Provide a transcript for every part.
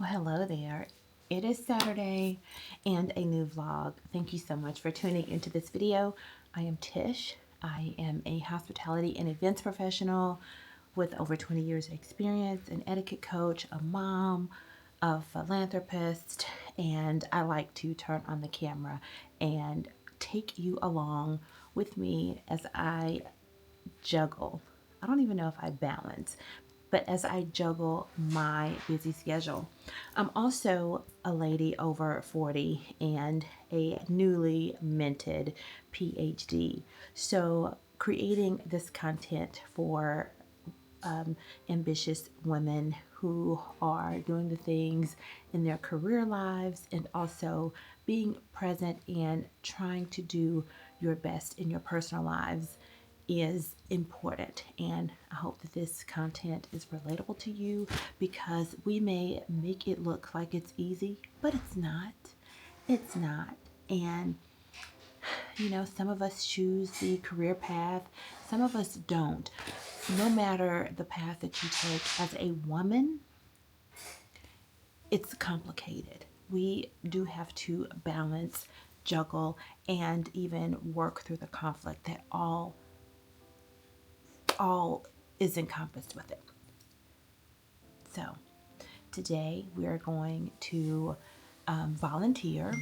Well, hello there. It is Saturday and a new vlog. Thank you so much for tuning into this video. I am Tish. I am a hospitality and events professional with over 20 years of experience, an etiquette coach, a mom, a philanthropist, and I like to turn on the camera and take you along with me as I juggle. I don't even know if I balance, but as I juggle my busy schedule. I'm also a lady over 40 and a newly minted PhD. So creating this content for ambitious women who are doing the things in their career lives and also being present and trying to do your best in your personal lives is important. And I hope that this content is relatable to you because we may make it look like it's easy, but it's not. It's not. And some of us choose the career path, some of us don't. No matter the path that you take as a woman, it's complicated. We do have to balance, juggle, and even work through the conflict that all is encompassed with it. So today we are going to volunteer.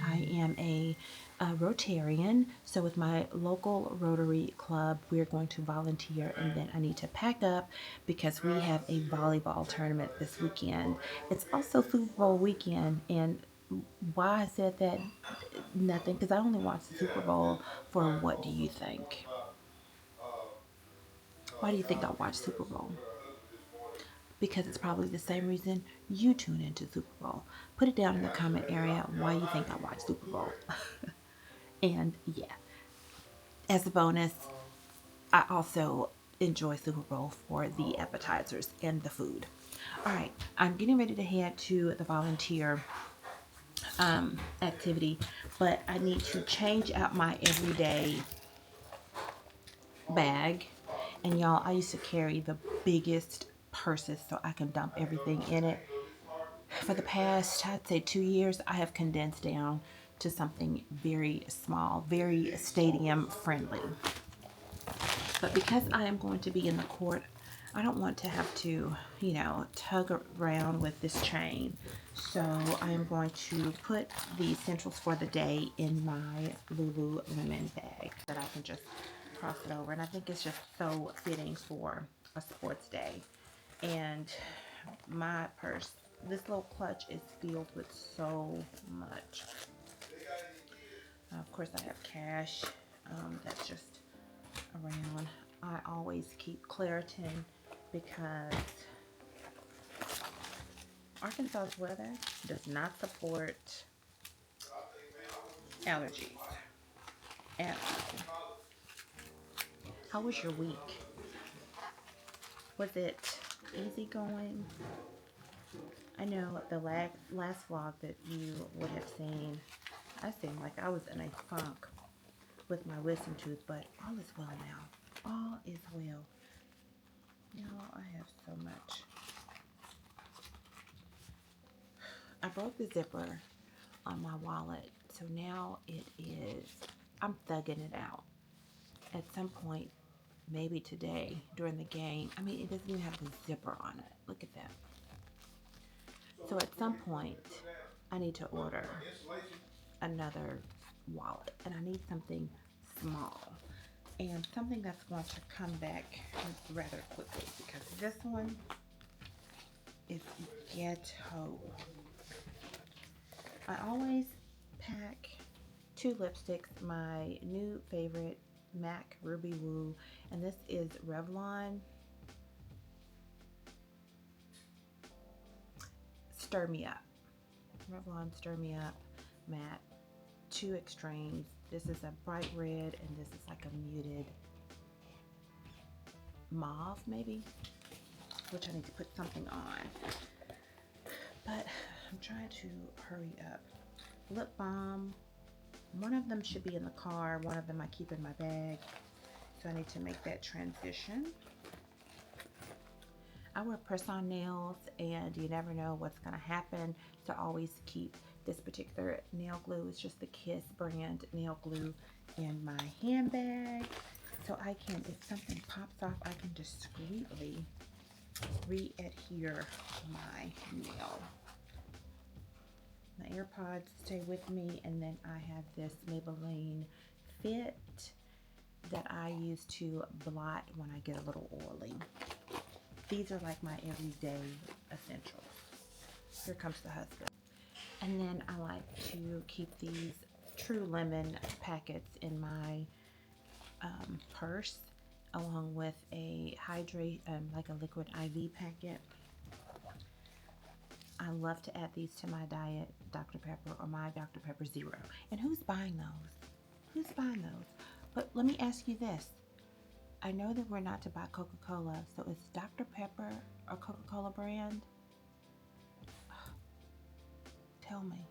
I am a Rotarian, so with my local Rotary Club, we're going to volunteer, and then I need to pack up because we have a volleyball tournament this weekend. It's also Super Bowl weekend, and why I said that, nothing, because I only watch the Super Bowl for what do you think? Why do you think I watch Super Bowl? Because it's probably the same reason you tune into Super Bowl. Put it down in the comment area why you think I watch Super Bowl. And yeah, as a bonus, I also enjoy Super Bowl for the appetizers and the food. All right, I'm getting ready to head to the volunteer activity, but I need to change out my everyday bag. And y'all, I used to carry the biggest purses so I can dump everything in it. For the past, I'd say 2 years, I have condensed down to something very small, very stadium friendly. But because I am going to be in the court, I don't want to have to, tug around with this chain. So I am going to put the essentials for the day in my Lululemon bag that I can just cross it over. And I think it's just so fitting for a sports day. And my purse, this little clutch is filled with so much. Of course, I have cash that's just around. I always keep Claritin because Arkansas's weather does not support allergies at all. How was your week? Was it easy going? I know the last vlog that you would have seen, I seemed like I was in a funk with my wisdom tooth, but all is well now. All is well. Y'all, I have so much. I broke the zipper on my wallet, so now I'm thugging it out. At some point, maybe today during the game, it doesn't even have the zipper on it. Look at that. So at some point, I need to order another wallet, and I need something small and something that's going to come back rather quickly because this one is ghetto. I always pack 2 lipsticks, my new favorite MAC Ruby Woo, and this is Revlon Stir Me Up. Revlon Stir Me Up matte, 2 extremes. This is a bright red and this is like a muted mauve maybe, which I need to put something on. But I'm trying to hurry up. Lip balm. One of them should be in the car. One of them I keep in my bag. So I need to make that transition. I wear press-on nails, and you never know what's going to happen, so I always keep this particular nail glue. It's just the Kiss brand nail glue in my handbag, so I can, if something pops off, I can discreetly re-adhere my nail. My AirPods stay with me, and then I have this Maybelline Fit that I use to blot when I get a little oily. These are like my everyday essentials. Here comes the husband. And then I like to keep these True Lemon packets in my purse, along with a like a liquid IV packet. I love to add these to my diet Dr. Pepper or my Dr. Pepper Zero. And who's buying those? Who's buying those? But let me ask you this. I know that we're not to buy Coca-Cola, so is Dr. Pepper a Coca-Cola brand? Tell me.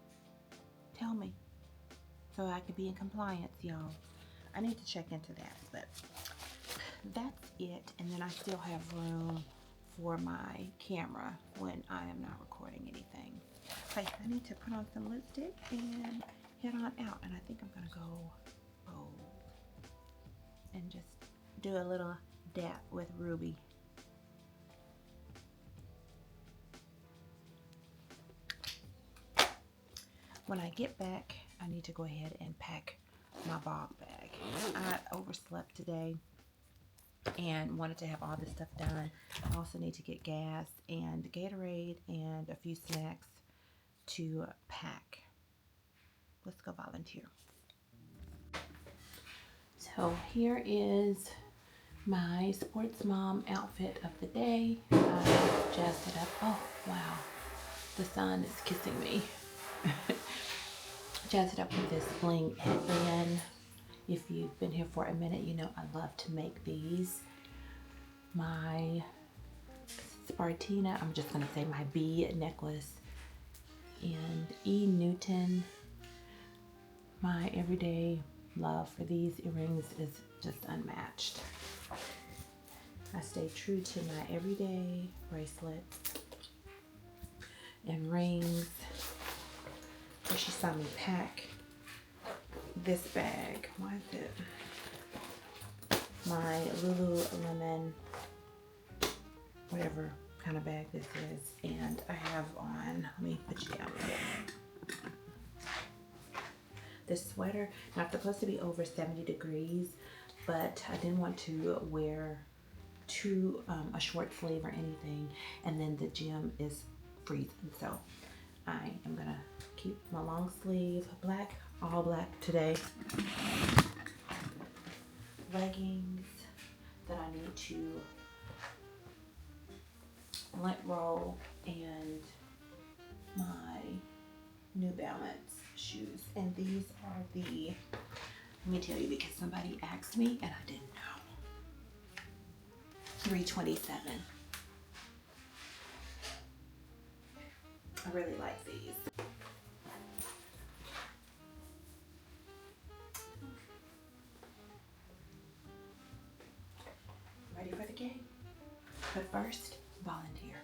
Tell me. So I could be in compliance, y'all. I need to check into that, but that's it. And then I still have room for my camera when I am not recording anything. Okay, I need to put on some lipstick and head on out. And I think I'm gonna go bold and just do a little dap with Ruby. When I get back, I need to go ahead and pack my bog bag. I overslept today and wanted to have all this stuff done. I also need to get gas and Gatorade and a few snacks to pack. Let's go volunteer. So here is my sports mom outfit of the day. I jazzed it up. Oh, wow. The sun is kissing me. Jazzed it up with this bling headband. If you've been here for a minute, you know I love to make these. My Spartina, I'm just gonna say my B necklace, and E Newton. My everyday love for these earrings is just unmatched. I stay true to my everyday bracelets and rings. So she saw me pack this bag. Why is it? My Lululemon, whatever kind of bag this is. And I have on, let me put you down here. This sweater, not supposed to be over 70 degrees, but I didn't want to wear a short sleeve or anything, and then the gym is freezing, so I am gonna keep my long sleeve black, all black today. Leggings that I need to lint roll, and my New Balance shoes. And these are the, let me tell you because somebody asked me and I didn't know. 327. I really like these. Ready for the game? But first, volunteer.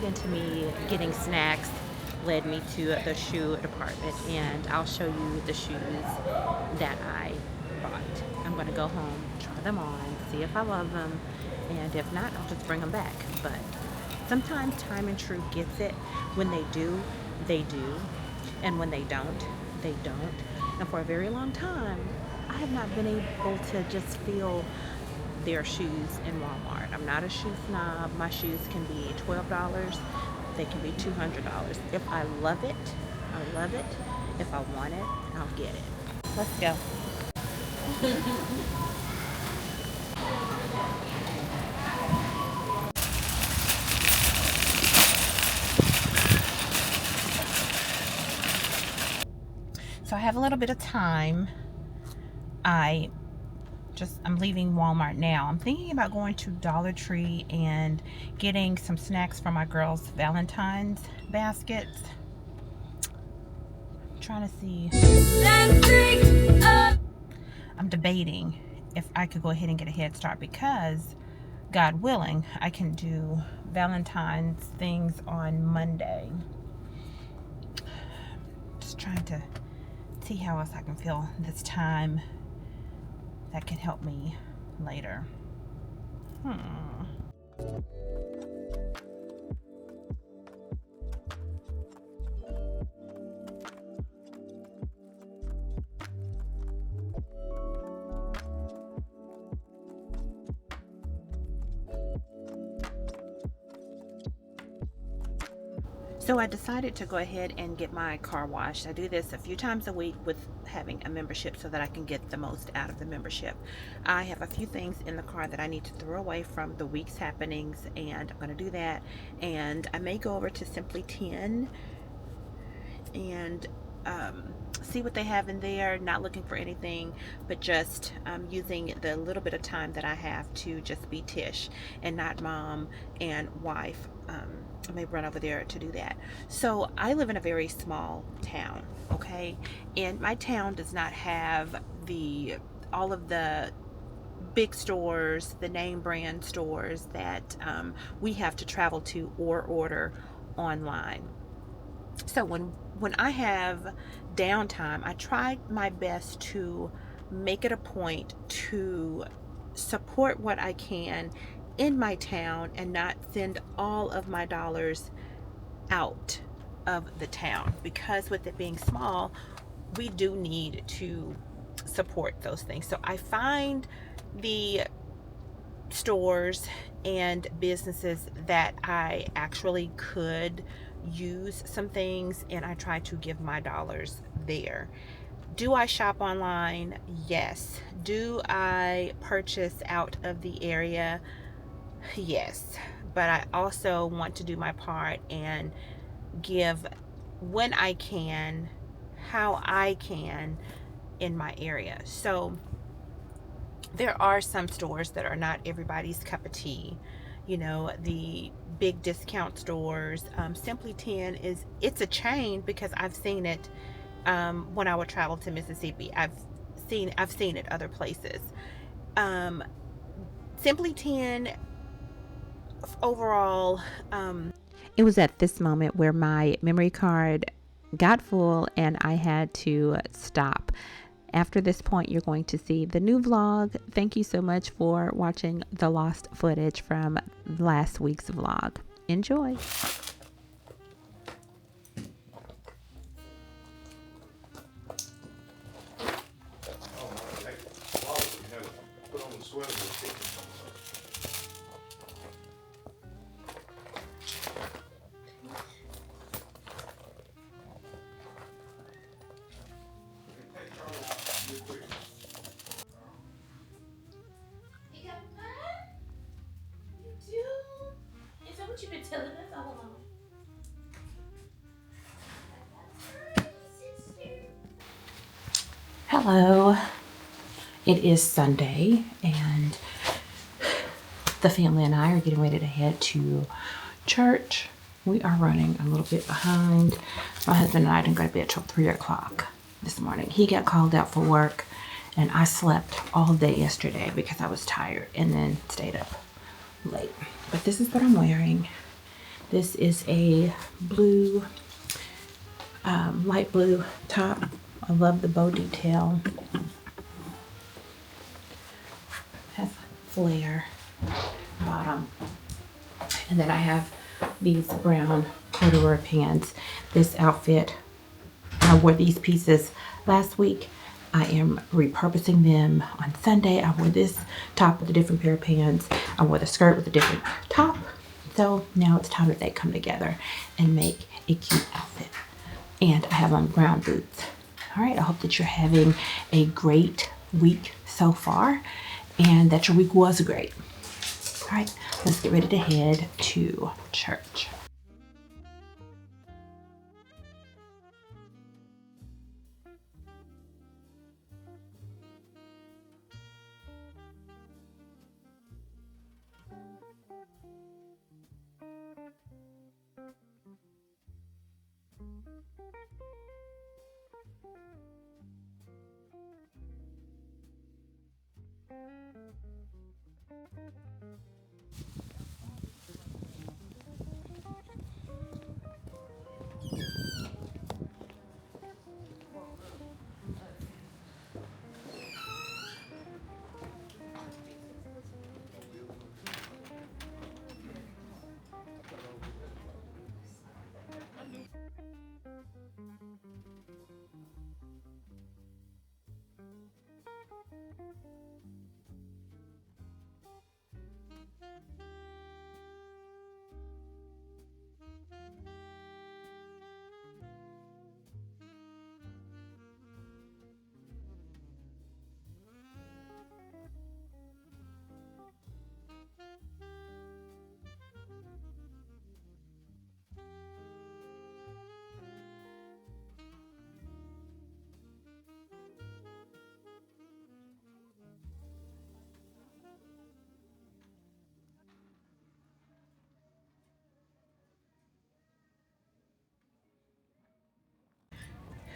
into me getting snacks led me to the shoe department, and I'll show you the shoes that I bought. I'm going to go home, try them on, see if I love them, and if not, I'll just bring them back. But sometimes Time and True gets it. When they do, they do, and when they don't, they don't. And for a very long time, I have not been able to just feel their shoes in Walmart. I'm not a shoe snob. My shoes can be $12. They can be $200. If I love it, I love it. If I want it, I'll get it. Let's go. So I have a little bit of time. I'm leaving Walmart now. I'm thinking about going to Dollar Tree and getting some snacks for my girls' Valentine's baskets. I'm trying to see. I'm debating if I could go ahead and get a head start, because God willing, I can do Valentine's things on Monday. Just trying to see how else I can fill this time that can help me later. So I decided to go ahead and get my car washed. I do this a few times a week with having a membership so that I can get the most out of the membership. I have a few things in the car that I need to throw away from the week's happenings, and I'm going to do that. And I may go over to Simply 10 and see what they have in there, not looking for anything, but just using the little bit of time that I have to just be Tish and not mom and wife. I may run over there to do that. So I live in a very small town, okay? And my town does not have all of the big stores, the name brand stores that we have to travel to or order online. So when I have downtime, I try my best to make it a point to support what I can in my town and not send all of my dollars out of the town, because with it being small, we do need to support those things. So I find the stores and businesses that I actually could use some things, and I try to give my dollars there. Do I shop online? Yes. Do I purchase out of the area? Yes. But I also want to do my part and give when I can, how I can in my area. So there are some stores that are not everybody's cup of tea. You know, the big discount stores. Simply 10 it's a chain, because I've seen it when I would travel to Mississippi. I've seen it other places. Simply 10 overall, it was at this moment where my memory card got full and I had to stop. After this point, you're going to see the new vlog. Thank you so much for watching the lost footage from last week's vlog. Enjoy. What you been telling us all along? Hello. It is Sunday, and the family and I are getting ready to head to church. We are running a little bit behind. My husband and I didn't go to bed till 3 o'clock this morning. He got called out for work, and I slept all day yesterday because I was tired, and then stayed up late. But this is what I'm wearing. This is a blue, light blue top. I love the bow detail. Has flare bottom. And then I have these brown corduroy pants. This outfit, I wore these pieces last week. I am repurposing them on Sunday. I wore this top with a different pair of pants. I wore the skirt with a different top. So now it's time that they come together and make a cute outfit. And I have on brown boots. All right, I hope that you're having a great week so far and that your week was great. All right, let's get ready to head to church.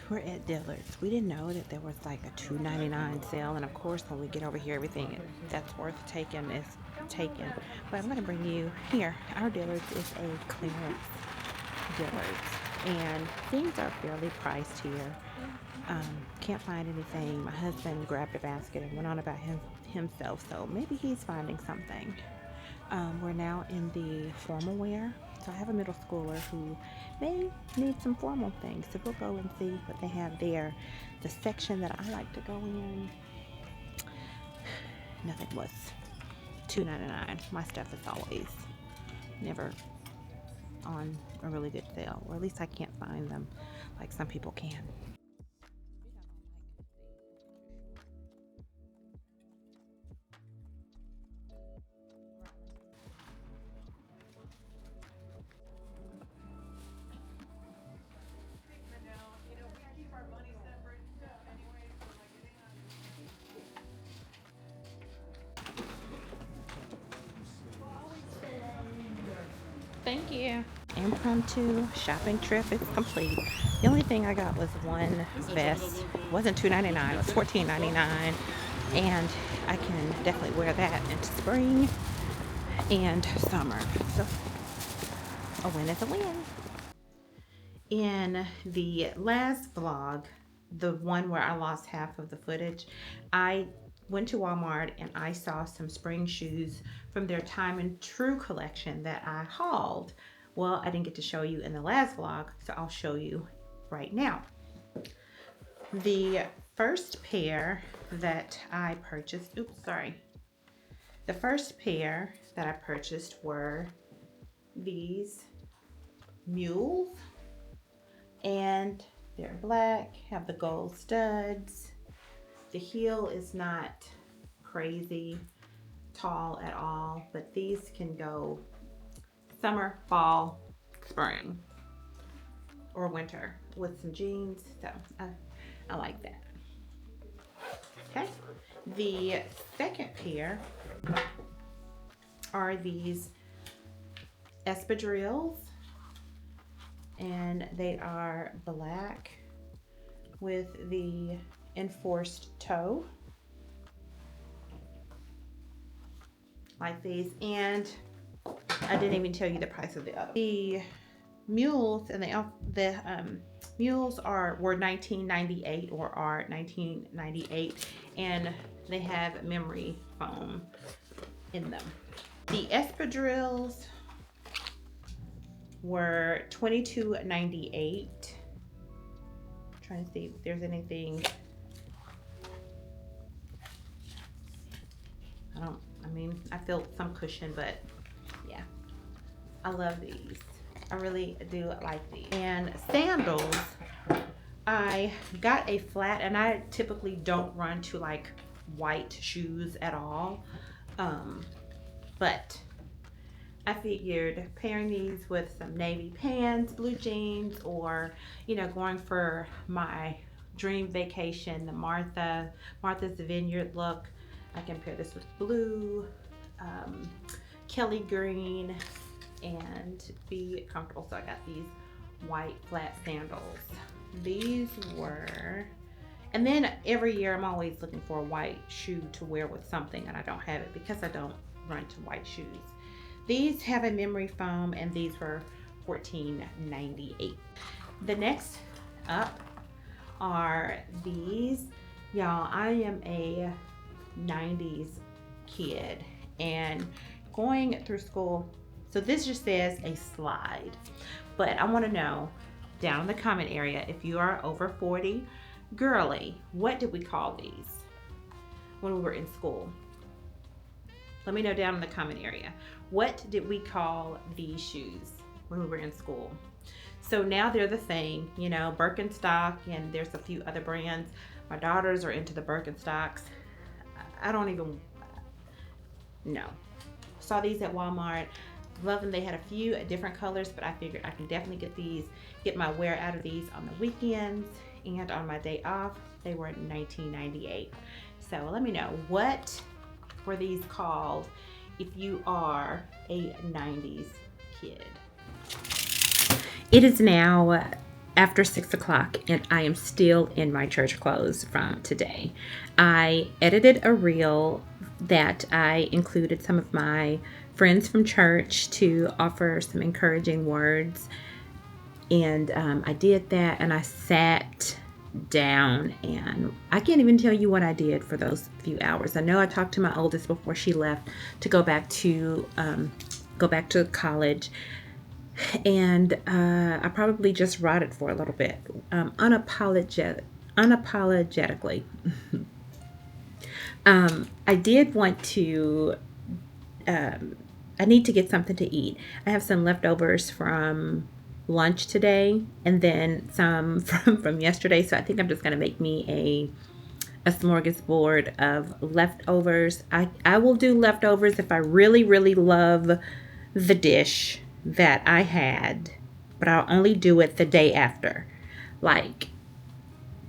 We're at Dillard's. We didn't know that there was like a $2.99 sale, and of course when we get over here everything that's worth taking is taken. But I'm going to bring you here. Our Dillard's is a clearance Dillard's, and things are fairly priced here. Can't find anything. My husband grabbed a basket and went on about himself, so maybe he's finding something. We're now in the formal wear. So I have a middle schooler who may need some formal things. So we'll go and see what they have there. The section that I like to go in, nothing was $2.99. My stuff is always never on a really good sale, or at least I can't find them like some people can. Thank you. Impromptu shopping trip is complete. The only thing I got was one vest. It wasn't $2.99, it was $14.99. And I can definitely wear that into spring and summer. So a win is a win. In the last vlog, the one where I lost half of the footage, I went to Walmart and I saw some spring shoes from their Time and True collection that I hauled. Well, I didn't get to show you in the last vlog, so I'll show you right now. The first pair that I purchased, the first pair that I purchased were these mules, and they're black, have the gold studs. The heel is not crazy tall at all, but these can go summer, fall, spring, or winter with some jeans. So I like that. Okay, the second pair are these espadrilles, and they are black with the enforced toe, like these. And I didn't even tell you the price of the other. The mules and the mules were $19.98 or are $19.98, and they have memory foam in them. The espadrilles were $22.98. Trying to see if there's anything. I feel some cushion, but yeah, I love these. I really do like these. And sandals, I got a flat, and I typically don't run to like white shoes at all, but I figured pairing these with some navy pants, blue jeans, or going for my dream vacation, the Martha's Vineyard look, I can pair this with blue, Kelly green, and be comfortable. So I got these white flat sandals. These were, and then every year I'm always looking for a white shoe to wear with something, and I don't have it because I don't run to white shoes. These have a memory foam, and these were $14.98. The next up are these. Y'all, I am a 90s kid, and going through school, so this just says a slide, but I want to know down in the comment area, if you are over 40, girly, what did we call these when we were in school? Let me know down in the comment area. What did we call these shoes when we were in school? So now they're the thing, Birkenstock, and there's a few other brands. My daughters are into the Birkenstocks. I don't even know. Saw these at Walmart. Love them. They had a few different colors, but I figured I can definitely get my wear out of these on the weekends and on my day off. They were $19.98. So let me know, what were these called if you are a 90s kid? It is now after 6 o'clock, and I am still in my church clothes from today. I edited a reel that I included some of my friends from church to offer some encouraging words, and I did that, and I sat down, and I can't even tell you what I did for those few hours. I know I talked to my oldest before she left to go back to college, and I probably just rotted for a little bit, unapologetically. I did want to, I need to get something to eat. I have some leftovers from lunch today, and then some from yesterday, so I think I'm just going to make me a smorgasbord of leftovers. I will do leftovers if I really, really love the dish that I had, but I'll only do it the day after. Like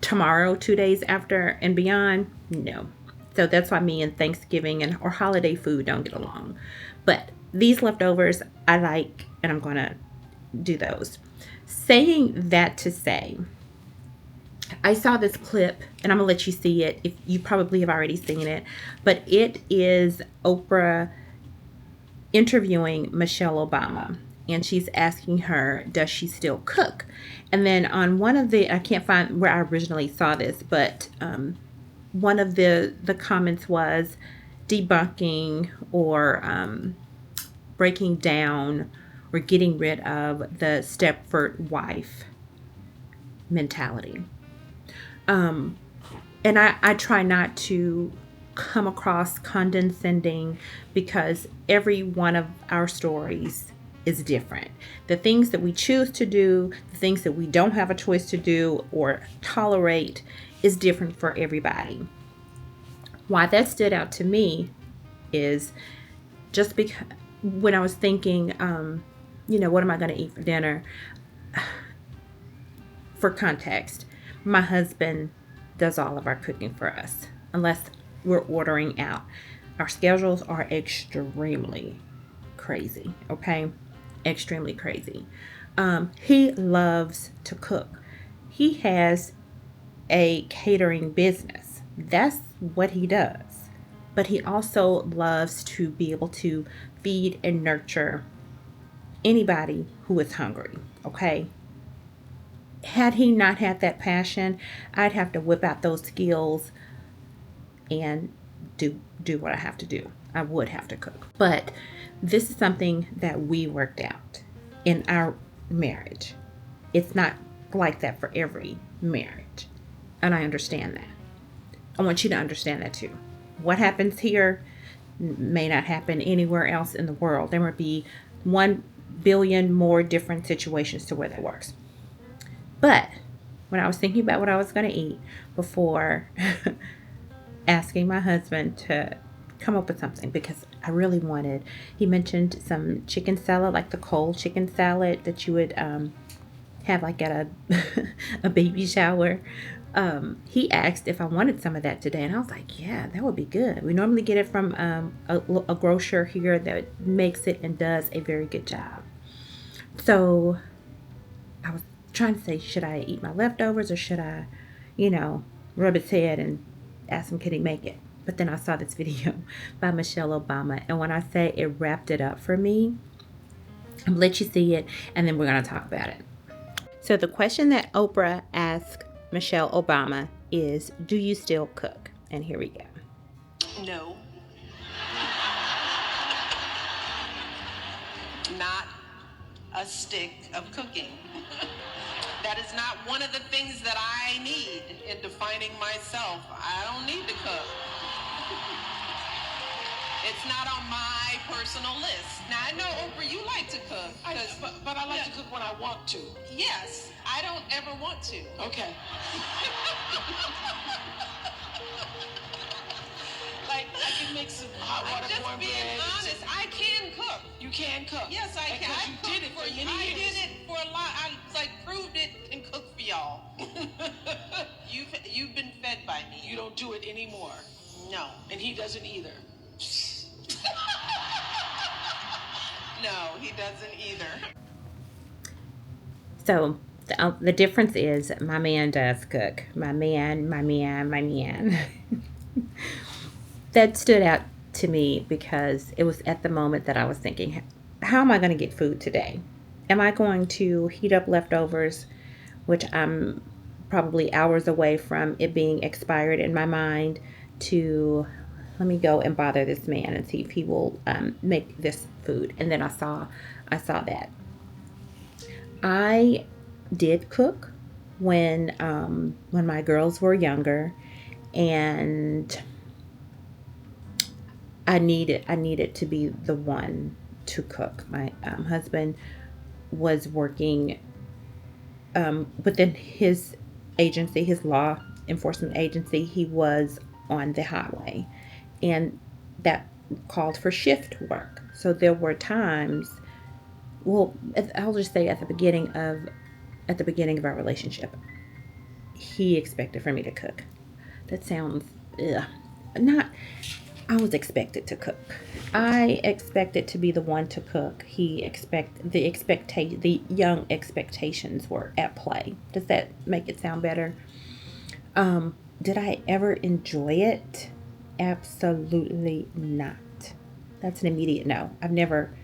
tomorrow, 2 days after and beyond, no. So that's why me and Thanksgiving or holiday food don't get along. But these leftovers I like, and I'm going to do those. Saying that to say, I saw this clip, and I'm going to let you see it. If you probably have already seen it, but it is Oprah interviewing Michelle Obama, and she's asking her, does she still cook? And then on one of the, I can't find where I originally saw this, but one of the comments was debunking or breaking down or getting rid of the Stepford wife mentality. And I try not to come across condescending, because every one of our stories is different. The things that we choose to do, the things that we don't have a choice to do or tolerate is different for everybody. Why that stood out to me is just because when I was thinking, what am I going to eat for dinner? For context, my husband does all of our cooking for us, unless we're ordering out. Our schedules are extremely crazy, okay? Extremely crazy. He loves to cook. He has a catering business. That's what he does. But he also loves to be able to feed and nurture anybody who is hungry, okay? Had he not had that passion, I'd have to whip out those skills and do what I have to do. I would have to cook. But this is something that we worked out in our marriage. It's not like that for every marriage. And I understand that. I want you to understand that too. What happens here may not happen anywhere else in the world. There might be 1 billion more different situations to where that works. But when I was thinking about what I was going to eat before asking my husband to come up with something, because I really wanted, he mentioned some chicken salad, like the cold chicken salad that you would have like at a baby shower. He asked if I wanted some of that today, and I was like, yeah, that would be good. We normally get it from a grocer here that makes it and does a very good job. So I was trying to say, should I eat my leftovers or should I, rub his head and ask him, can he make it? But then I saw this video by Michelle Obama, and when I say it wrapped it up for me, I'm gonna let you see it, and then we're gonna talk about it. So the question that Oprah asked Michelle Obama is, do you still cook? And here we go. No. Not a stick of cooking. That is not one of the things that I need in defining myself. I don't need to cook. It's not on my personal list. Now, I know, Oprah, you like to cook. But I like to cook when I want to. Yes, I don't ever want to. Okay. Like, I can make some hot I'm water just cornbread. being honest. I can cook. You can cook. Yes, I can. Because I you cooked did it for many I years. did it for a lot. I proved it and cooked for y'all. You've been fed by me. You don't do it anymore. No. And he doesn't either. No, he doesn't either. So the difference is my man does cook. My man. That stood out to me because it was at the moment that I was thinking, how am I going to get food today? Am I going to heat up leftovers, which I'm probably hours away from it being expired in my mind, to let me go and bother this man and see if he will make this food. And then I saw that. I did cook when my girls were younger, and I needed to be the one to cook. My husband was working within his agency, his law enforcement agency. He was on the highway, and that called for shift work. So there were times, well, I'll just say at the beginning of our relationship, he expected for me to cook. That sounds not. I was expected to cook. I expected to be the one to cook. The young expectations were at play. Does that make it sound better? Did I ever enjoy it? Absolutely not. That's an immediate no. I've never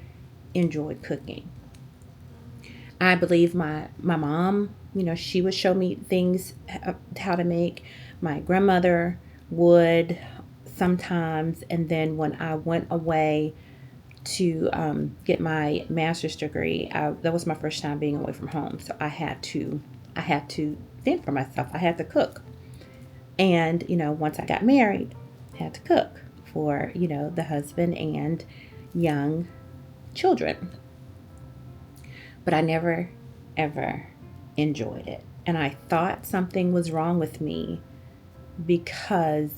enjoyed cooking. I believe my mom, she would show me things, how to make. My grandmother would sometimes, and then when I went away to get my master's degree, that was my first time being away from home, so I had to fend for myself. I had to cook, and once I got married, I had to cook for the husband and young children. But I never ever enjoyed it, and I thought something was wrong with me, because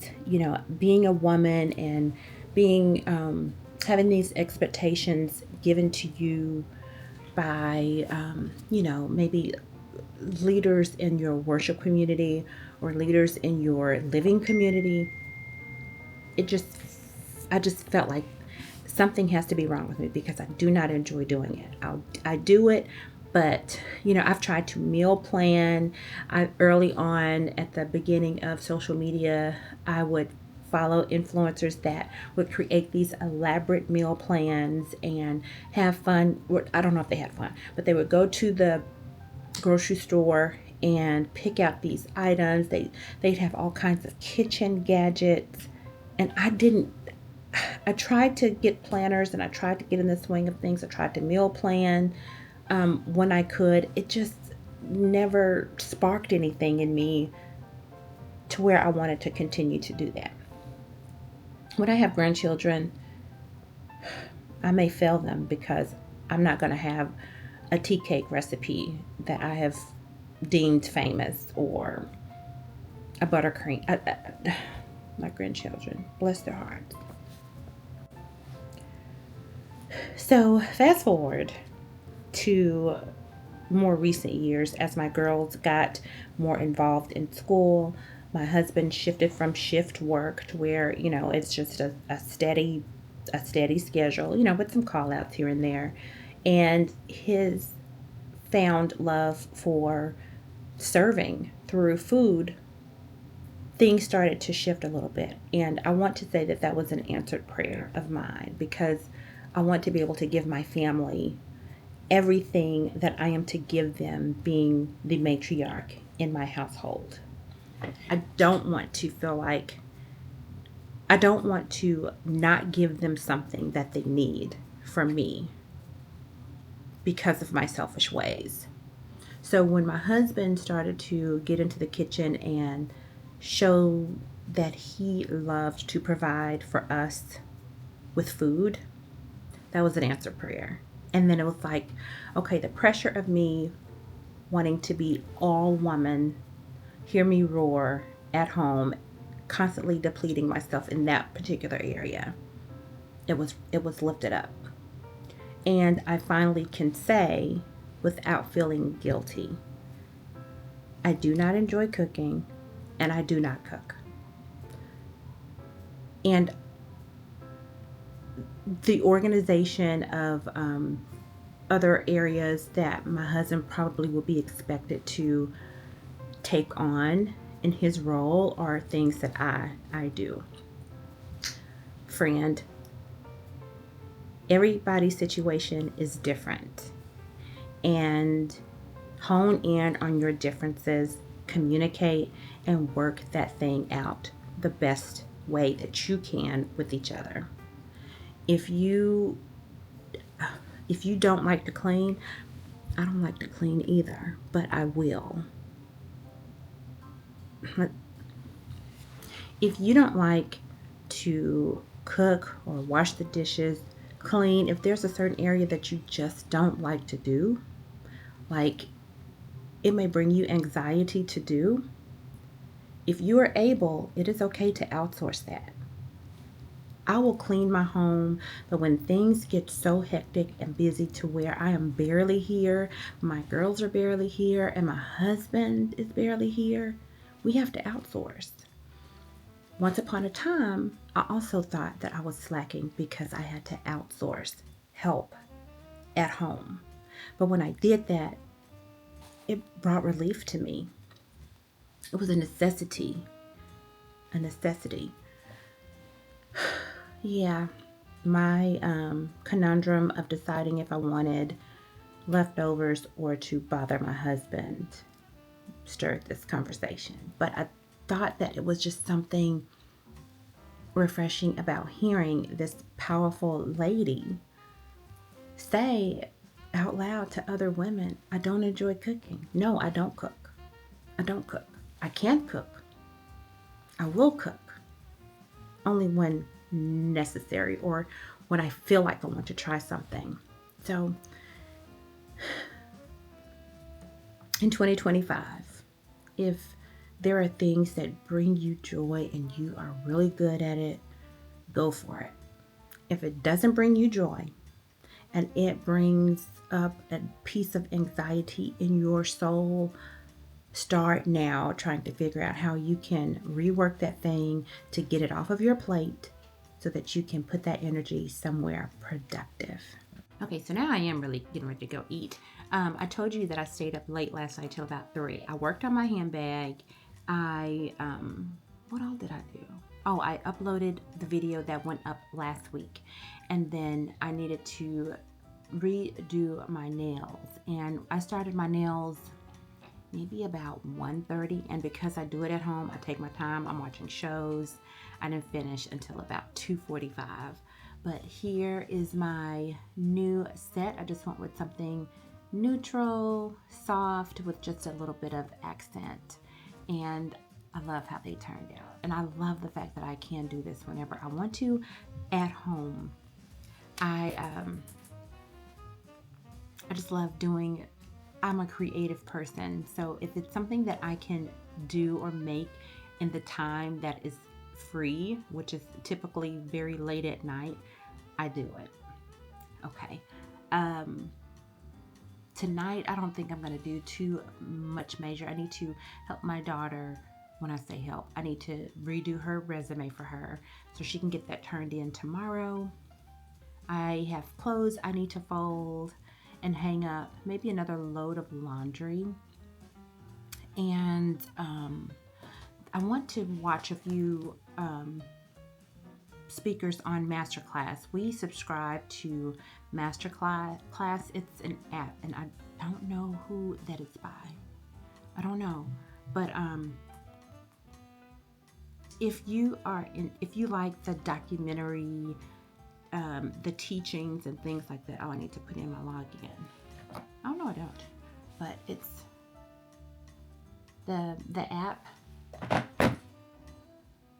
being a woman and being having these expectations given to you by maybe leaders in your worship community or leaders in your living community, I just felt like something has to be wrong with me, because I do not enjoy doing it. I do it, but I've tried to meal plan. Early on at the beginning of social media, I would follow influencers that would create these elaborate meal plans and have fun. I don't know if they had fun, but they would go to the grocery store and pick out these items. They'd have all kinds of kitchen gadgets, and I tried to get planners, and I tried to get in the swing of things. I tried to meal plan when I could. It just never sparked anything in me to where I wanted to continue to do that. When I have grandchildren, I may fail them because I'm not going to have a tea cake recipe that I have deemed famous, or a buttercream. My grandchildren, bless their hearts. So fast forward to more recent years, as my girls got more involved in school. My husband shifted from shift work to where, it's just a steady schedule, with some call outs here and there. And his found love for serving through food, things started to shift a little bit. And I want to say that that was an answered prayer of mine, because I want to be able to give my family everything that I am to give them, being the matriarch in my household. I don't want to not give them something that they need from me because of my selfish ways. So when my husband started to get into the kitchen and show that he loved to provide for us with food, that was an answered prayer. And then it was like, okay, the pressure of me wanting to be all woman, hear me roar at home, constantly depleting myself in that particular area, it was lifted up. And I finally can say, without feeling guilty, I do not enjoy cooking, and I do not cook. And the organization of other areas that my husband probably will be expected to take on in his role are things that I do. Friend, everybody's situation is different, and hone in on your differences, communicate, and work that thing out the best way that you can with each other. If you don't like to clean, I don't like to clean either, but I will. If you don't like to cook or wash the dishes, clean, if there's a certain area that you just don't like to do, like it may bring you anxiety to do, if you are able, it is okay to outsource that. I will clean my home, but when things get so hectic and busy to where I am barely here, my girls are barely here, and my husband is barely here, we have to outsource. Once upon a time, I also thought that I was slacking because I had to outsource help at home. But when I did that, it brought relief to me. It was a necessity. Yeah, my conundrum of deciding if I wanted leftovers or to bother my husband stirred this conversation. But I thought that it was just something refreshing about hearing this powerful lady say out loud to other women, I don't enjoy cooking. No, I don't cook. I can't cook. I will cook only when necessary or when I feel like I want to try something. So in 2025, if there are things that bring you joy and you are really good at it, go for it. If it doesn't bring you joy and it brings up a piece of anxiety in your soul, start now trying to figure out how you can rework that thing to get it off of your plate so that you can put that energy somewhere productive. Okay, so now I am really getting ready to go eat. I told you that I stayed up late last night till about 3. I worked on my handbag. I what all did I do? Oh, I uploaded the video that went up last week, and then I needed to redo my nails, and I started my nails maybe about 1:30, and because I do it at home, I take my time. I'm watching shows. I didn't finish until about 2:45. But here is my new set. I just went with something neutral, soft, with just a little bit of accent, and I love how they turned out, and I love the fact that I can do this whenever I want to at home. I just love doing. I'm a creative person, so if it's something that I can do or make in the time that is free, which is typically very late at night, I do it. Okay. Tonight, I don't think I'm going to do too much major. I need to help my daughter. When I say help, I need to redo her resume for her so she can get that turned in tomorrow. I have clothes I need to fold and hang up, maybe another load of laundry. And I want to watch a few speakers on Masterclass. We subscribe to Masterclass. It's an app, and I don't know who that is by. I don't know, but if you like the documentary, the teachings and things like that. Oh, I need to put in my login. Oh no, I don't. But it's the app.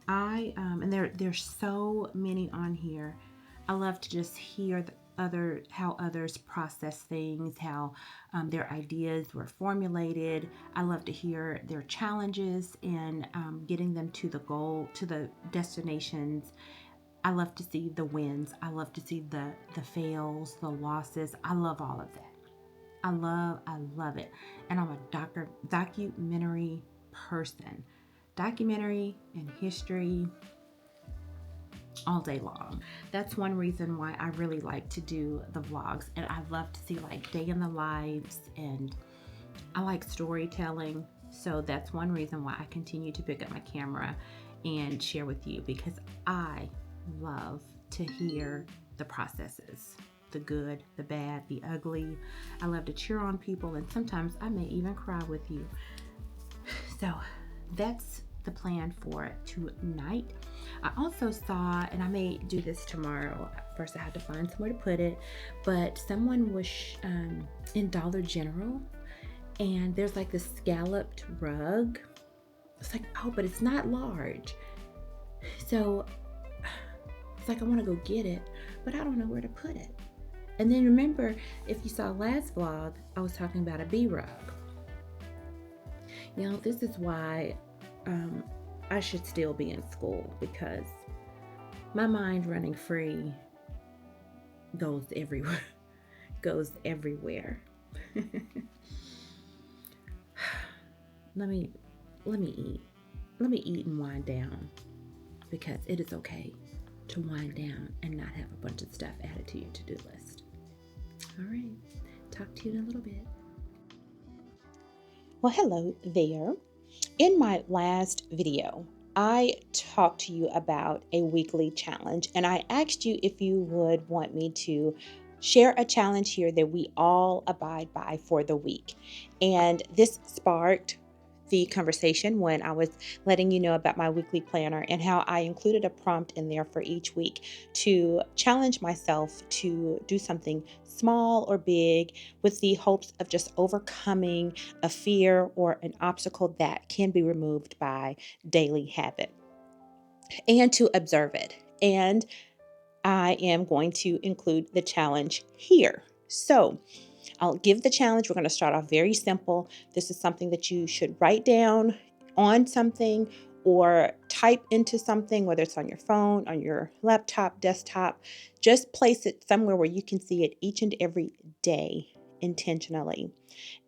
And there's so many on here. I love to just hear how others process things, how their ideas were formulated. I love to hear their challenges and getting them to the goal, to the destinations. I love to see the wins. I love to see the fails, the losses. I love all of that. I love it. And I'm a documentary person. Documentary and history all day long. That's one reason why I really like to do the vlogs. And I love to see like day in the lives, and I like storytelling. So that's one reason why I continue to pick up my camera and share with you, because I love to hear the processes, the good, the bad, the ugly. I love to cheer on people, and sometimes I may even cry with you. So that's the plan for tonight. I also saw, and I may do this tomorrow. First, I had to find somewhere to put it, but someone was in Dollar General, and there's like this scalloped rug. It's like, oh, but it's not large. So it's like I want to go get it, but I don't know where to put it. And then remember, if you saw last vlog, I was talking about a bee rug. You know, this is why I should still be in school, because my mind running free goes everywhere. Goes everywhere. Let me eat. Let me eat and wind down, because it is okay to wind down and not have a bunch of stuff added to your to-do list. All right. Talk to you in a little bit. Well, hello there. In my last video, I talked to you about a weekly challenge, and I asked you if you would want me to share a challenge here that we all abide by for the week. And this sparked the conversation when I was letting you know about my weekly planner and how I included a prompt in there for each week to challenge myself to do something small or big with the hopes of just overcoming a fear or an obstacle that can be removed by daily habit, and to observe it. And I am going to include the challenge here. So I'll give the challenge. We're going to start off very simple. This is something that you should write down on something or type into something, whether it's on your phone, on your laptop, desktop. Just place it somewhere where you can see it each and every day intentionally.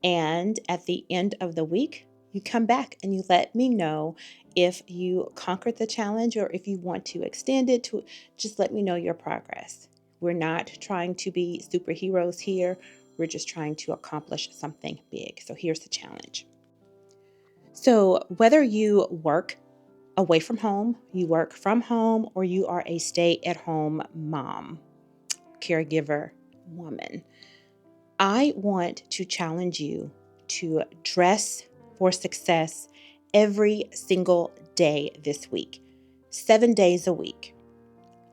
And at the end of the week, you come back and you let me know if you conquered the challenge, or if you want to extend it to, just let me know your progress. We're not trying to be superheroes here. We're just trying to accomplish something big. So here's the challenge. So whether you work away from home, you work from home, or you are a stay-at-home mom, caregiver, woman. I want to challenge you to dress for success every single day this week, 7 days a week.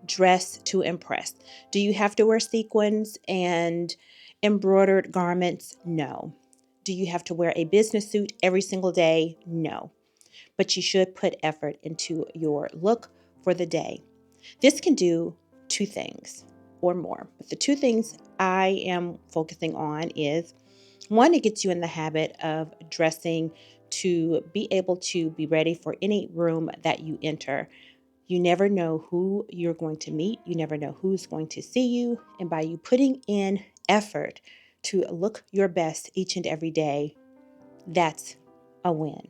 Dress to impress. Do you have to wear sequins and embroidered garments? No. Do you have to wear a business suit every single day? No. But you should put effort into your look for the day. This can do 2 things or more. But the 2 things I am focusing on is, one, it gets you in the habit of dressing to be able to be ready for any room that you enter. You never know who you're going to meet. You never know who's going to see you. And by you putting in effort to look your best each and every day, that's a win.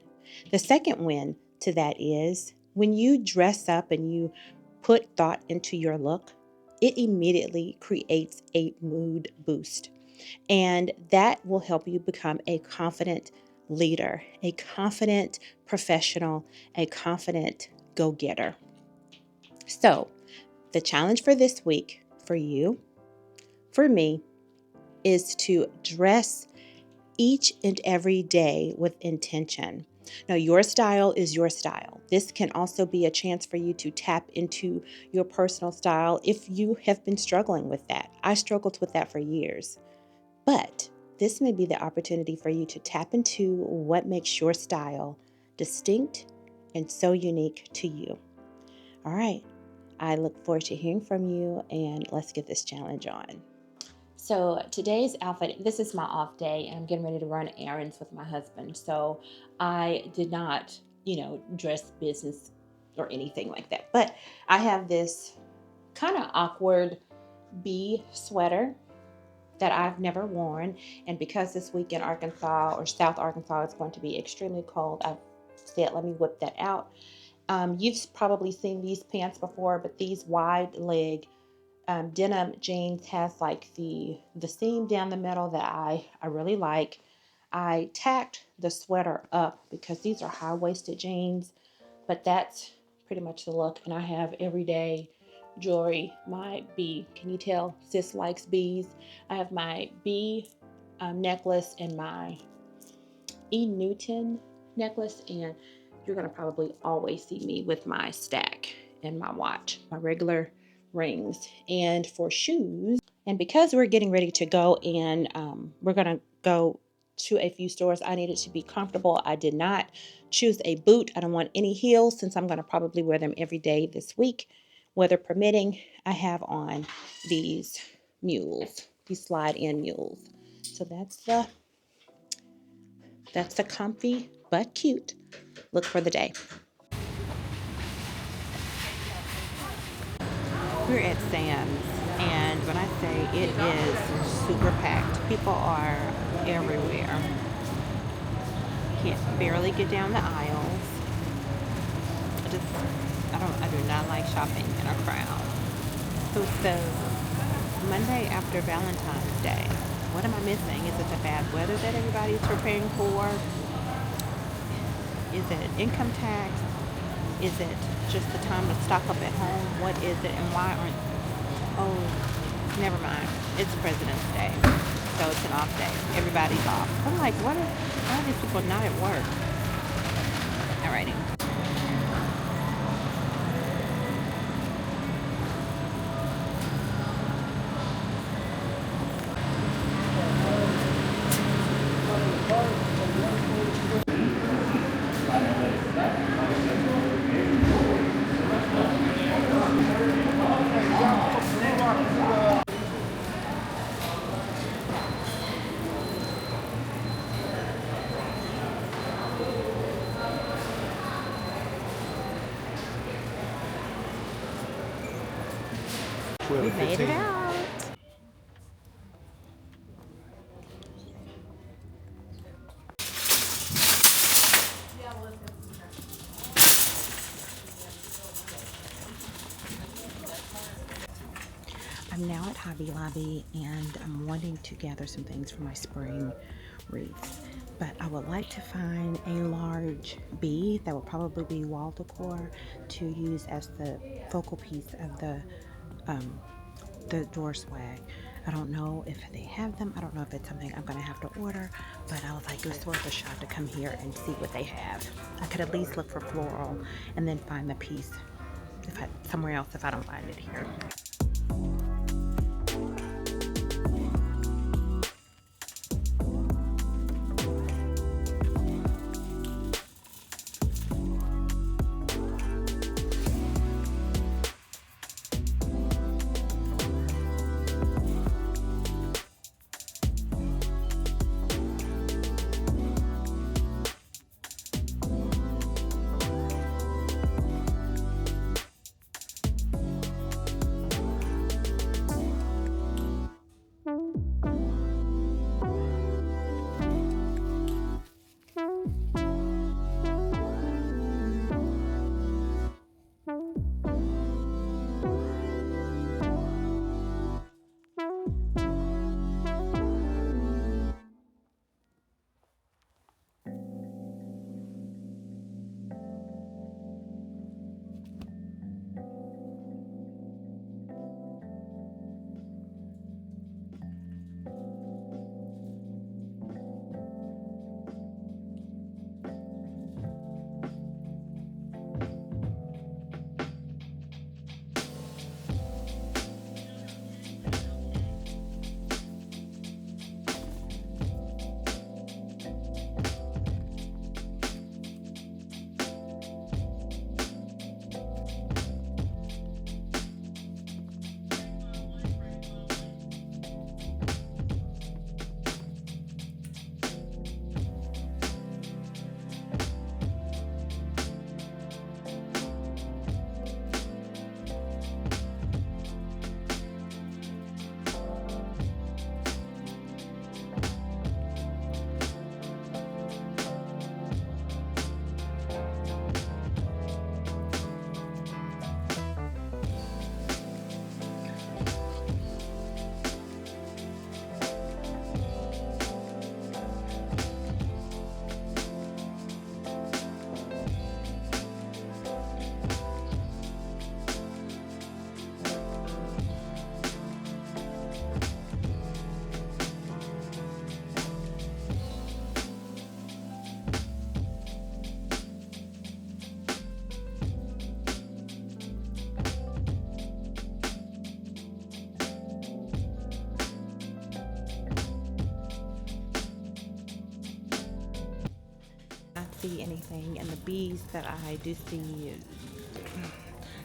The second win to that is when you dress up and you put thought into your look, it immediately creates a mood boost. And that will help you become a confident leader, a confident professional, a confident go-getter. So, the challenge for this week for you, for me, is to dress each and every day with intention. Now, your style is your style. This can also be a chance for you to tap into your personal style if you have been struggling with that. I struggled with that for years. But this may be the opportunity for you to tap into what makes your style distinct and so unique to you. All right. I look forward to hearing from you, and let's get this challenge on. So today's outfit, this is my off day, and I'm getting ready to run errands with my husband. So I did not, dress business or anything like that. But I have this kind of awkward bee sweater that I've never worn. And because this week in Arkansas or South Arkansas is going to be extremely cold, I've said, let me whip that out. You've probably seen these pants before, but these wide leg denim jeans has like the seam down the middle that I really like. I tacked the sweater up because these are high-waisted jeans, but that's pretty much the look. And I have everyday jewelry. My bee, can you tell sis likes bees? I have my bee necklace and my E. Newton necklace, and you're going to probably always see me with my stack and my watch, my regular rings. And for shoes, and because we're getting ready to go and we're going to go to a few stores, I needed to be comfortable. I did not choose a boot. I don't want any heels since I'm going to probably wear them every day this week, weather permitting. I have on these mules, these slide-in mules. So that's the comfy but cute look for the day. We're at Sam's, and when I say it is super packed, people are everywhere. Can't barely get down the aisles. I do not like shopping in a crowd. So Monday after Valentine's Day, what am I missing? Is it the bad weather that everybody's preparing for? Is it income tax? Is it just the time to stock up at home? What is it, and why aren't... Oh, never mind. It's President's Day, so it's an off day. Everybody's off. I'm like, why are these people not at work? Alrighty. We made it out. I'm now at Hobby Lobby, and I'm wanting to gather some things for my spring wreath. but I would like to find a large bee that will probably be wall decor to use as the focal piece of the door swag. I don't know if they have them. I don't know if it's something I'm gonna have to order, but I was like, it was worth a shot to come here and see what they have. I could at least look for floral and then find the piece somewhere else if I don't find it here. See anything, and the bees that I do see,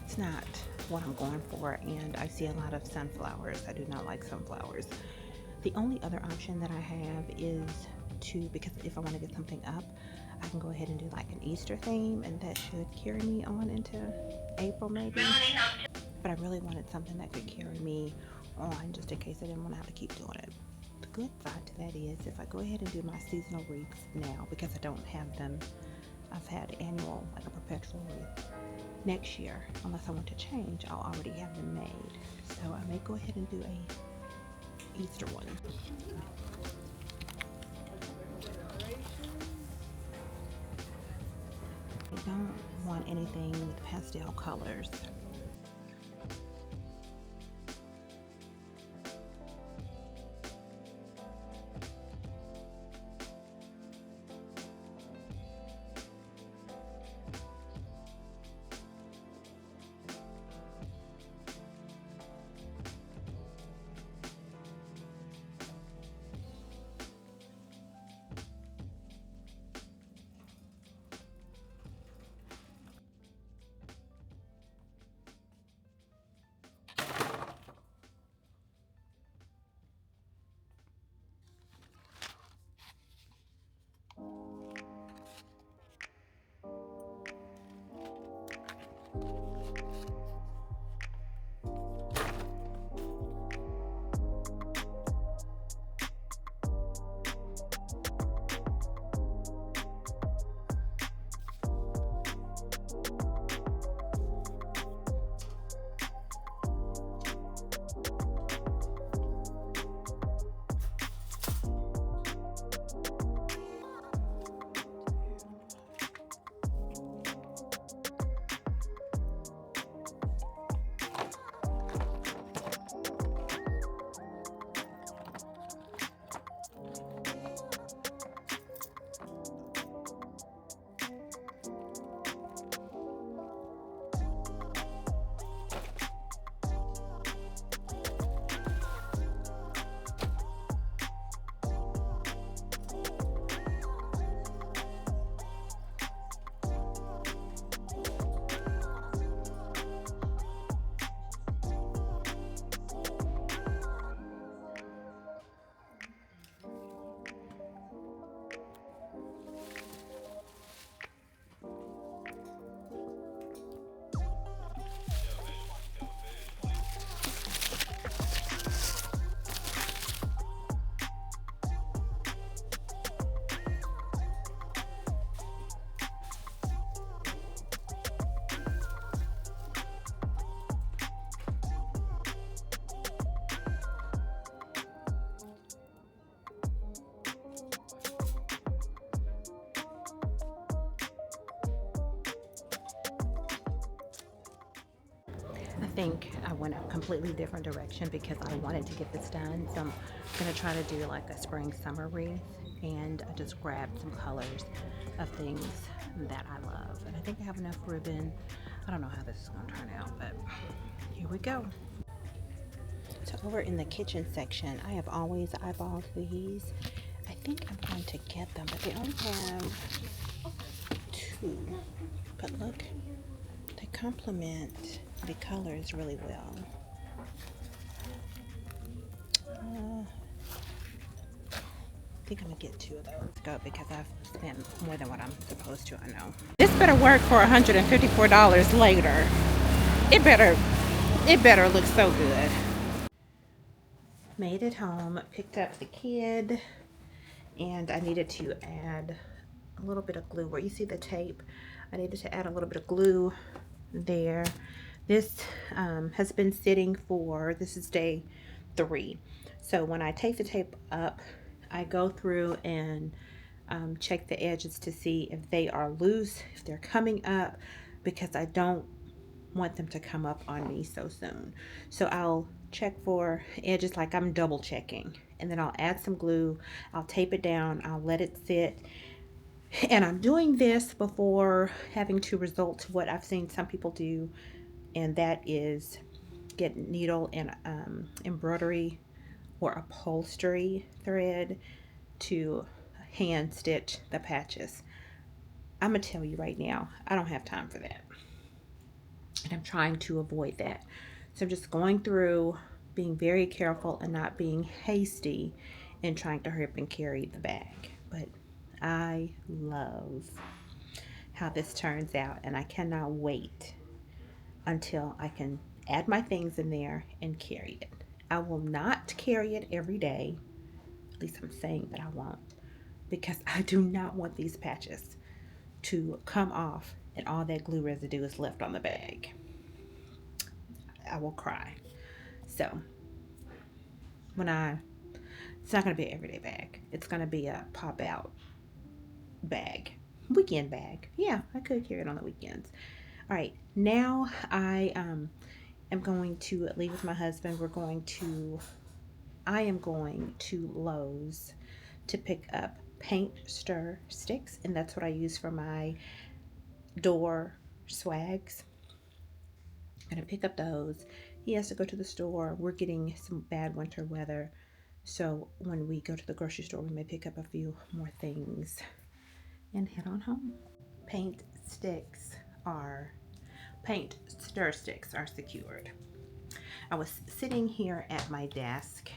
it's not what I'm going for, and I see a lot of sunflowers. I do not like sunflowers. The only other option that I have is because if I want to get something up, I can go ahead and do like an Easter theme, and that should carry me on into April maybe. But I really wanted something that could carry me on just in case I didn't want to have to keep doing it. The good side to that is if I go ahead and do my seasonal wreaths now, because I don't have them, I've had annual, like a perpetual wreath. Next year, unless I want to change, I'll already have them made. So I may go ahead and do a Easter one. I don't want anything with pastel colors. think I went a completely different direction because I wanted to get this done. So I'm going to try to do like a spring summer wreath, and I just grabbed some colors of things that I love. And I think I have enough ribbon. I don't know how this is going to turn out, but here we go. So over in the kitchen section, I have always eyeballed these. I think I'm going to get them, but they only have 2. But look, they complement the colors really well. I think I'm gonna get 2 of those. Go because I've spent more than what I'm supposed to, I know. This better work for $154 later. It better look so good. Made it home, picked up the kid, and I needed to add a little bit of glue. Where you see the tape, I needed to add a little bit of glue there. This has been sitting for, this is day 3. So when I take the tape up, I go through and check the edges to see if they are loose, if they're coming up, because I don't want them to come up on me so soon. So I'll check for edges, like I'm double checking, and then I'll add some glue, I'll tape it down, I'll let it sit. And I'm doing this before having to resort to what I've seen some people do, and that is get needle and embroidery or upholstery thread to hand stitch the patches. I'm gonna tell you right now, I don't have time for that, and I'm trying to avoid that. So I'm just going through, being very careful and not being hasty and trying to hurry up and carry the bag. But I love how this turns out, and I cannot wait until I can add my things in there and carry it. I will not carry it every day. At least I'm saying that I won't, because I do not want these patches to come off and all that glue residue is left on the bag. I will cry. So it's not going to be an everyday bag. It's going to be a pop out bag, weekend bag. Yeah, I could carry it on the weekends. All right, now I am going to leave with my husband. I am going to Lowe's to pick up paint stir sticks, and that's what I use for my door swags. I'm gonna pick up those. He has to go to the store. We're getting some bad winter weather, so when we go to the grocery store, we may pick up a few more things and head on home. Paint stir sticks are secured. I was sitting here at my desk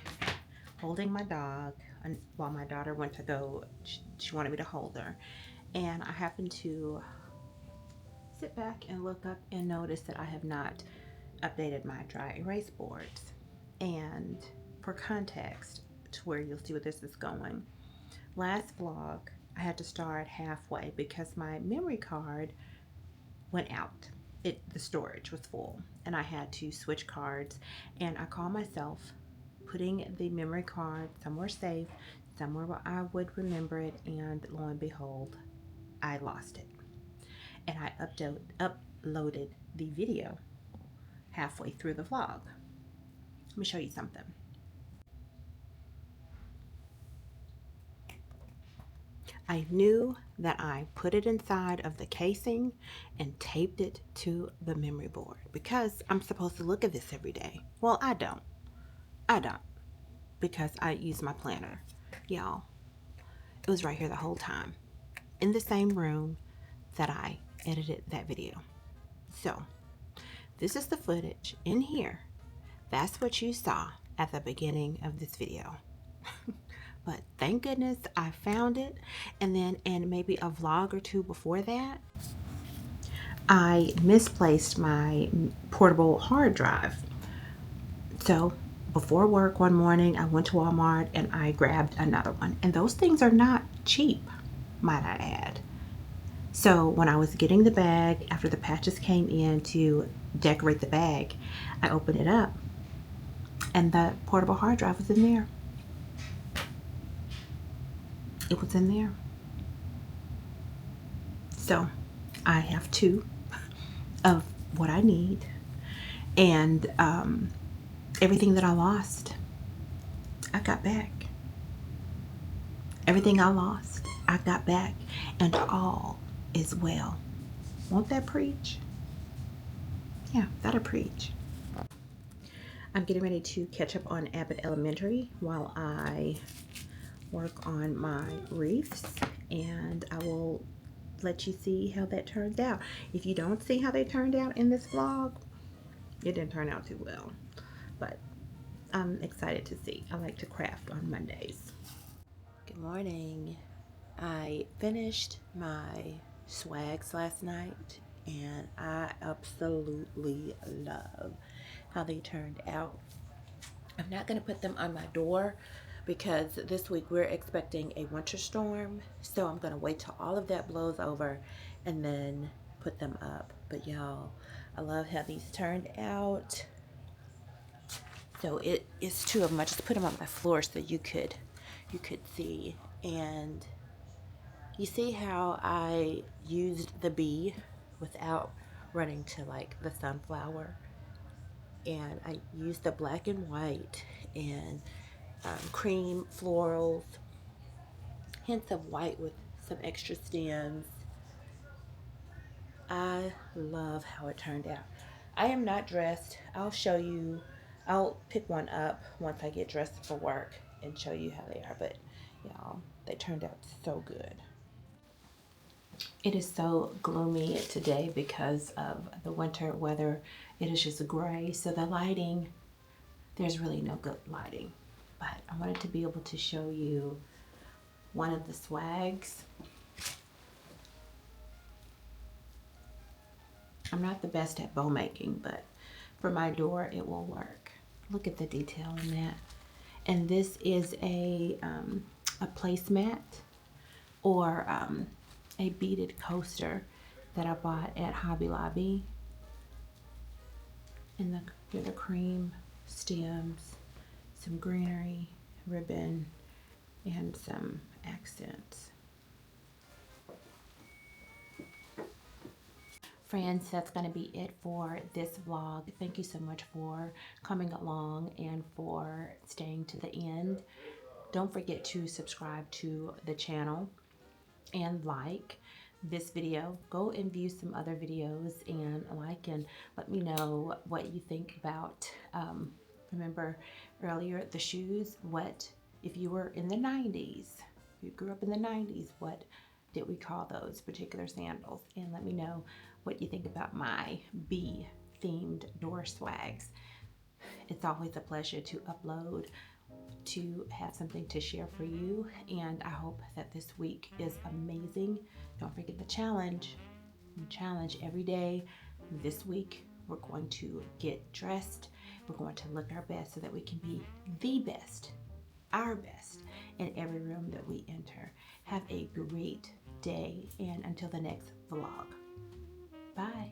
holding my dog while my daughter went to go, she wanted me to hold her, and I happened to sit back and look up and notice that I have not updated my dry erase boards. And for context, to where you'll see where this is going, last vlog I had to start halfway because my memory card went out. The storage was full and I had to switch cards, and I called myself putting the memory card somewhere safe, somewhere where I would remember it, and lo and behold, I lost it. And I uploaded the video halfway through the vlog. Let me show you something. I knew that I put it inside of the casing and taped it to the memory board because I'm supposed to look at this every day. Well, I don't, because I use my planner. Y'all, it was right here the whole time, in the same room that I edited that video. So this is the footage in here. That's what you saw at the beginning of this video. But thank goodness I found it. And then in maybe a vlog or 2 before that, I misplaced my portable hard drive. So before work one morning, I went to Walmart and I grabbed another one. And those things are not cheap, might I add. So when I was getting the bag, after the patches came in to decorate the bag, I opened it up and the portable hard drive was in there. It was in there. So I have 2 of what I need, And everything that I lost, I got back. Everything I lost, I got back, and all is well. Won't that preach? Yeah, that'll preach. I'm getting ready to catch up on Abbott Elementary while I work on my wreaths, and I will let you see how that turns out. If you don't see how they turned out in this vlog, it didn't turn out too well, but I'm excited to see. I like to craft on Mondays. Good morning. I finished my swags last night, and I absolutely love how they turned out. I'm not going to put them on my door because this week we're expecting a winter storm, so I'm going to wait till all of that blows over and then put them up. But y'all, I love how these turned out. So it is two of them. I just put them on my floor so you could see. And you see how I used the bee without running to like the sunflower, and I used the black and white and cream florals, hints of white with some extra stems. I love how it turned out. I am not dressed. I'll show you. I'll pick one up once I get dressed for work and show you how they are. But y'all, they turned out so good. It is so gloomy today because of the winter weather. It is just gray, so the lighting, there's really no good lighting. But I wanted to be able to show you one of the swags. I'm not the best at bow making, but for my door it will work. Look at the detail in that. And this is a placemat, or a beaded coaster that I bought at Hobby Lobby. And the cream stems, some greenery, ribbon, and some accents. Friends, that's going to be it for this vlog. Thank you so much for coming along and for staying to the end. Don't forget to subscribe to the channel and like this video. Go and view some other videos and like, and let me know what you think about remember earlier the shoes. What if you were in the 90s, if you grew up in the 90s, what did we call those particular sandals? And let me know what you think about my bee themed door swags. It's always a pleasure to upload, to have something to share for you, and I hope that this week is amazing. Don't forget the challenge. Challenge every day. This week we're going to get dressed. We're going to look our best so that we can be the best, our best, in every room that we enter. Have a great day, and until the next vlog, bye.